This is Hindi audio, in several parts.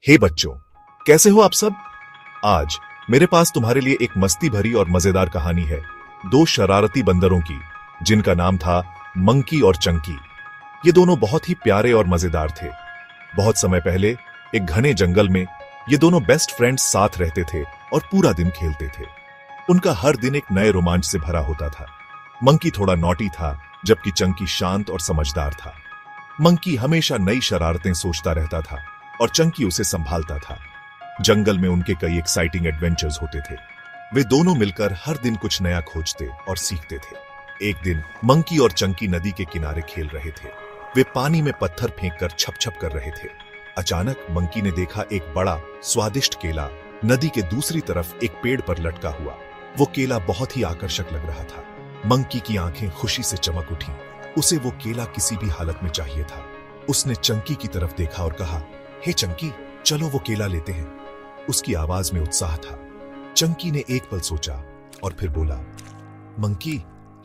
हे बच्चों, कैसे हो आप सब। आज मेरे पास तुम्हारे लिए एक मस्ती भरी और मजेदार कहानी है, दो शरारती बंदरों की, जिनका नाम था मंकी और चंकी। ये दोनों बहुत ही प्यारे और मजेदार थे। बहुत समय पहले एक घने जंगल में ये दोनों बेस्ट फ्रेंड्स साथ रहते थे और पूरा दिन खेलते थे। उनका हर दिन एक नए रोमांच से भरा होता था। मंकी थोड़ा नॉटी था, जबकि चंकी शांत और समझदार था। मंकी हमेशा नई शरारतें सोचता रहता था और चंकी उसे संभालता था। जंगल में उनके कई एक्साइटिंग एडवेंचर्स होते थे। वे दोनों मिलकर हर दिन कुछ नया खोजते और सीखते थे। एक दिन मंकी और चंकी नदी के किनारे खेल रहे थे। वे पानी में पत्थर फेंककर छप छप कर रहे थे। अचानक मंकी ने देखा एक बड़ा स्वादिष्ट केला नदी के दूसरी तरफ एक पेड़ पर लटका हुआ। वो केला बहुत ही आकर्षक लग रहा था। मंकी की आंखें खुशी से चमक उठी। उसे वो केला किसी भी हालत में चाहिए था। उसने चंकी की तरफ देखा और कहा, हे चंकी, चलो वो केला लेते हैं। उसकी आवाज में उत्साह था। चंकी ने एक पल सोचा और फिर बोला, मंकी,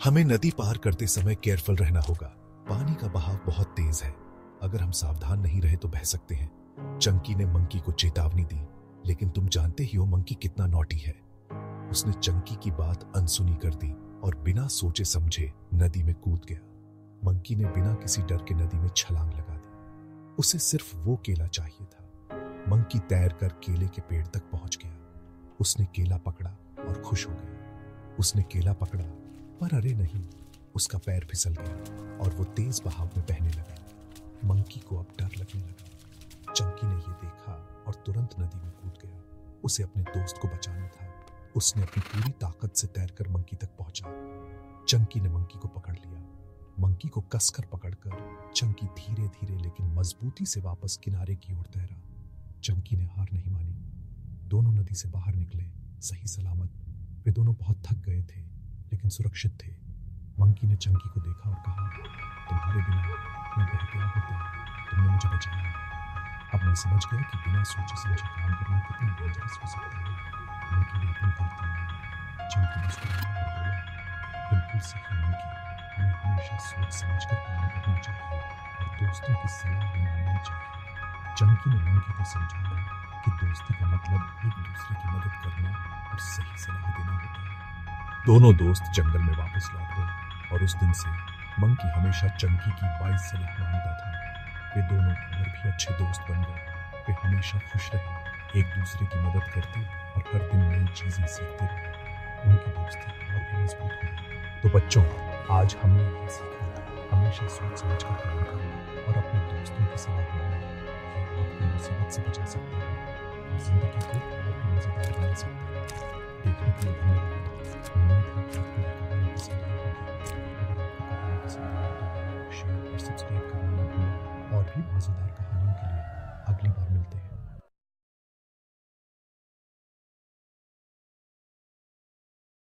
हमें नदी पार करते समय केयरफुल रहना होगा। पानी का बहाव बहुत तेज है। अगर हम सावधान नहीं रहे तो बह सकते हैं। चंकी ने मंकी को चेतावनी दी, लेकिन तुम जानते ही हो मंकी कितना नॉटी है। उसने चंकी की बात अनसुनी कर दी और बिना सोचे समझे नदी में कूद गया। मंकी ने बिना किसी डर के नदी में छलांग लगा दी। उसे सिर्फ वो केला चाहिए था। मंकी तैरकर केले के पेड़ तक पहुंच गया। उसने केला पकड़ा और खुश हो गया। उसने केला पकड़ा, पर अरे नहीं, उसका पैर फिसल गया और वो तेज बहाव में बहने लगा। मंकी को अब डर लगने लगा। चंकी ने ये देखा और तुरंत नदी में कूद गया। उसे अपने दोस्त को बचाना था। उसने अपनी पूरी ताकत से तैरकर मंकी तक पहुंचा। चंकी ने मंकी को पकड़ लिया। मंकी को कसकर पकड़कर चंकी धीरे धीरे लेकिन मजबूती से वापस किनारे की ओर तैरा। चंकी ने हार नहीं मानी। दोनों नदी से बाहर निकले, सही सलामत। वे दोनों बहुत थक गए थे, लेकिन सुरक्षित थे। मंकी ने चंकी को देखा और कहा, तुम्हारे बिना मैं बह गया होता। तुमने मुझे बचाया। अब मैं समझ गया कि बिना सोचे समझे काम करना कितना डेंजरस हो सकता है। मंकी ने अपनी गलती मानी। चंकी मुस्कुराया और बोला, बिल्कुल सही मंकी, हमें हमेशा सोच समझकर काम करना चाहिए और दोस्तों की सलाह माननी चाहिए। चंकी ने मंकी को समझाया कि दोस्ती का मतलब एक दूसरे की मदद करना और सही सलाह देना होता है। दोनों दोस्त जंगल में वापस लौट गए और उस दिन से मंकी हमेशा चंकी की वाइज सलाह मानता था। वे दोनों और भी अच्छे दोस्त बन गए। वे हमेशा खुश रहे, एक दूसरे की मदद करते और हर दिन नई चीजें सीखते रहे। उनकी दोस्ती और भी मजबूत हो गई। तो बच्चों, आज हमने ये सीखा, हमेशा सोच समझ कर काम करना और अपने दोस्तों की सलाह मानना। ये आपको मुसीबत से बचा सकता है और जिंदगी को और भी मजेदार बना सकता है। देखने के लिए धन्यवाद। उम्मीद है कि आपको ये कहानी पसंद आई होगी। अगर आपको कहानी पसंद आई तो लाइक, शेयर और सब्सक्राइब करना न भूलें। और भी मजेदार कहानियों के लिए अगली बार मिलते हैं।